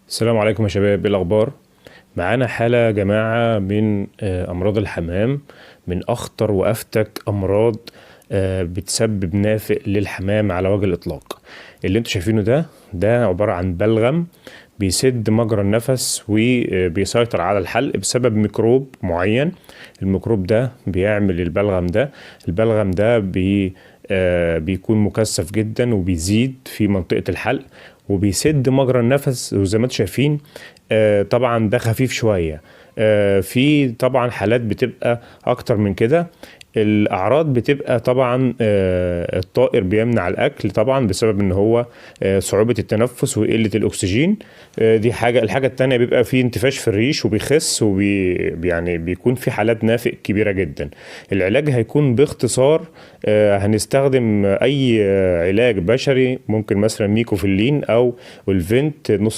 السلام عليكم يا شباب، ايه الاخبار؟ معانا حالة يا جماعة من امراض الحمام، من اخطر وافتك امراض بتسبب نافق للحمام على وجه الاطلاق. اللي انتوا شايفينه ده عبارة عن بلغم بيسد مجرى النفس وبيسيطر على الحلق بسبب ميكروب معين. الميكروب ده بيعمل البلغم ده بيكون مكثف جدا وبيزيد في منطقة الحلق وبيسد مجرى النفس، وزي ما انتم شايفين طبعا ده خفيف شوية. في طبعا حالات بتبقى اكتر من كده. الاعراض بتبقى طبعا الطائر بيمنع الاكل طبعا بسبب ان هو صعوبة التنفس وقلة الاكسجين. دي حاجة. الحاجة التانية بيبقى في انتفاش في الريش وبيخس يعني بيكون في حالات نافق كبيرة جدا. العلاج هيكون باختصار هنستخدم اي علاج بشري، ممكن مثلا ميكوفيلين او الفنت نص